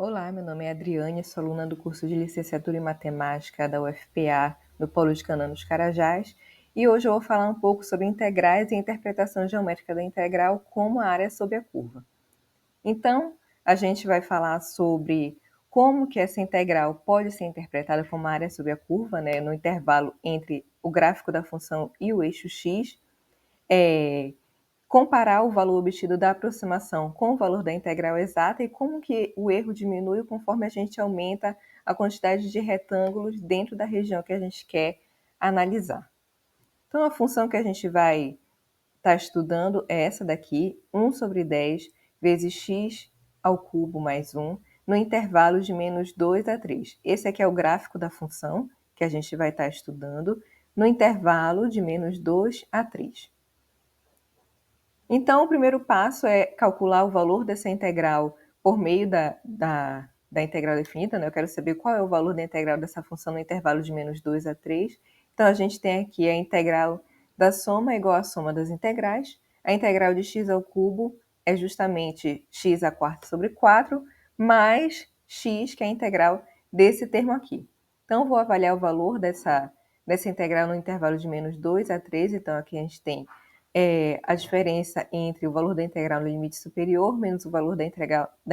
Olá, meu nome é Adriane, sou aluna do curso de Licenciatura em Matemática da UFPA, no Polo de Canaã dos Carajás, e hoje eu vou falar um pouco sobre integrais e a interpretação geométrica da integral como a área sob a curva. Então, a gente vai falar sobre como que essa integral pode ser interpretada como a área sob a curva, né, no intervalo entre o gráfico da função e o eixo x, comparar o valor obtido da aproximação com o valor da integral exata e como que o erro diminui conforme a gente aumenta a quantidade de retângulos dentro da região que a gente quer analisar. Então, a função que a gente vai estar estudando é essa daqui, 1 sobre 10 vezes x ao cubo mais 1, no intervalo de menos 2 a 3. Esse aqui é o gráfico da função que a gente vai estar estudando no intervalo de menos 2 a 3. Então, o primeiro passo é calcular o valor dessa integral por meio da integral definida, né? Eu quero saber qual é o valor da integral dessa função no intervalo de menos 2 a 3. Então, a gente tem aqui a integral da soma igual à soma das integrais. A integral de x ao cubo é justamente x à quarta sobre 4, mais x, que é a integral desse termo aqui. Então, vou avaliar o valor dessa integral no intervalo de menos 2 a 3. Então, aqui a gente tem a diferença entre o valor da integral no limite superior menos o valor da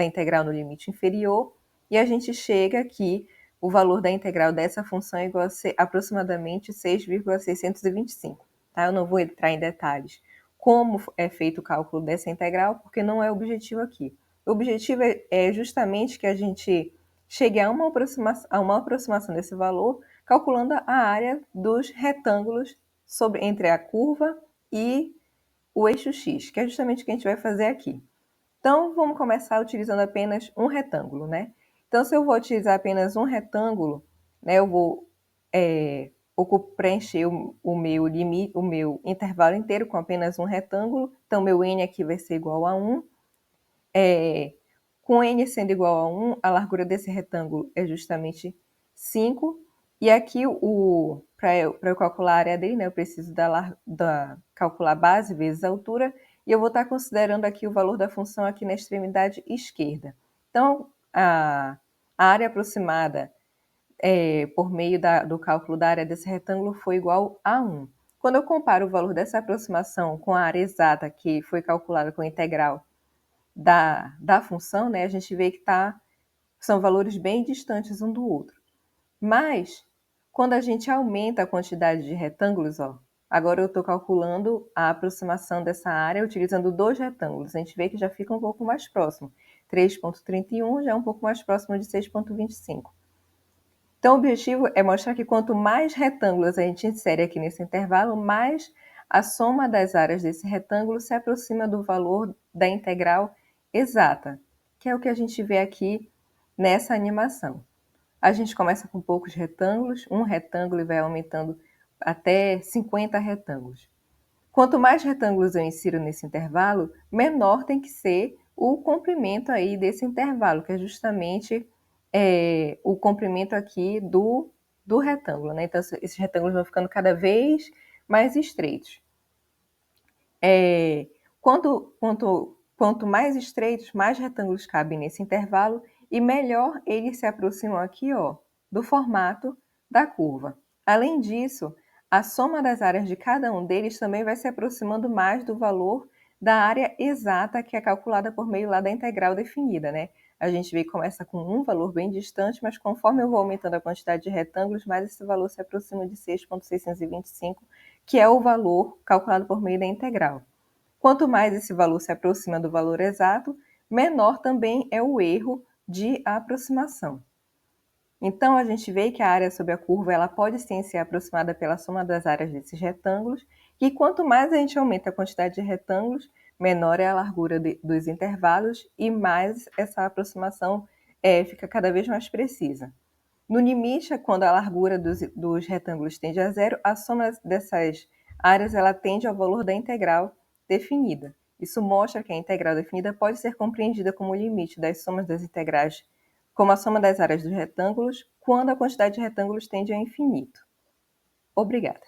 integral no limite inferior, e a gente chega aqui, o valor da integral dessa função é igual a aproximadamente 6,625. Tá? Eu não vou entrar em detalhes como é feito o cálculo dessa integral, porque não é o objetivo aqui. O objetivo é justamente que a gente chegue a uma aproximação desse valor, calculando a área dos retângulos entre a curva e o eixo x, que é justamente o que a gente vai fazer aqui. Então, vamos começar utilizando apenas um retângulo, né? Então, se eu vou utilizar apenas um retângulo, né, eu vou preencher o meu limite, o meu intervalo inteiro com apenas um retângulo. Então, meu n aqui vai ser igual a 1. Com n sendo igual a 1, a largura desse retângulo é justamente 5. E aqui, para eu calcular a área dele, né, eu preciso calcular a base vezes a altura, e eu vou estar considerando aqui o valor da função aqui na extremidade esquerda. Então, a área aproximada por meio do cálculo da área desse retângulo foi igual a 1. Quando eu comparo o valor dessa aproximação com a área exata, que foi calculada com a integral da função, né, a gente vê que são valores bem distantes um do outro. Mas, quando a gente aumenta a quantidade de retângulos, agora eu estou calculando a aproximação dessa área utilizando 2 retângulos. A gente vê que já fica um pouco mais próximo. 3,31 já é um pouco mais próximo de 6,25. Então, o objetivo é mostrar que quanto mais retângulos a gente insere aqui nesse intervalo, mais a soma das áreas desse retângulo se aproxima do valor da integral exata, que é o que a gente vê aqui nessa animação. A gente começa com poucos retângulos, um retângulo e vai aumentando até 50 retângulos. Quanto mais retângulos eu insiro nesse intervalo, menor tem que ser o comprimento aí desse intervalo, que é justamente o comprimento aqui do retângulo, né? Então, esses retângulos vão ficando cada vez mais estreitos. Quanto mais estreitos, mais retângulos cabem nesse intervalo e melhor eles se aproximam aqui, do formato da curva. Além disso, a soma das áreas de cada um deles também vai se aproximando mais do valor da área exata, que é calculada por meio lá da integral definida, né? A gente vê que começa com um valor bem distante, mas conforme eu vou aumentando a quantidade de retângulos, mais esse valor se aproxima de 6,625, que é o valor calculado por meio da integral. Quanto mais esse valor se aproxima do valor exato, menor também é o erro de aproximação. Então, a gente vê que a área sob a curva ela pode sim ser aproximada pela soma das áreas desses retângulos, e quanto mais a gente aumenta a quantidade de retângulos, menor é a largura dos intervalos e mais essa aproximação fica cada vez mais precisa. No limite, quando a largura dos retângulos tende a zero, a soma dessas áreas ela tende ao valor da integral definida. Isso mostra que a integral definida pode ser compreendida como o limite das somas das integrais, como a soma das áreas dos retângulos, quando a quantidade de retângulos tende ao infinito. Obrigada.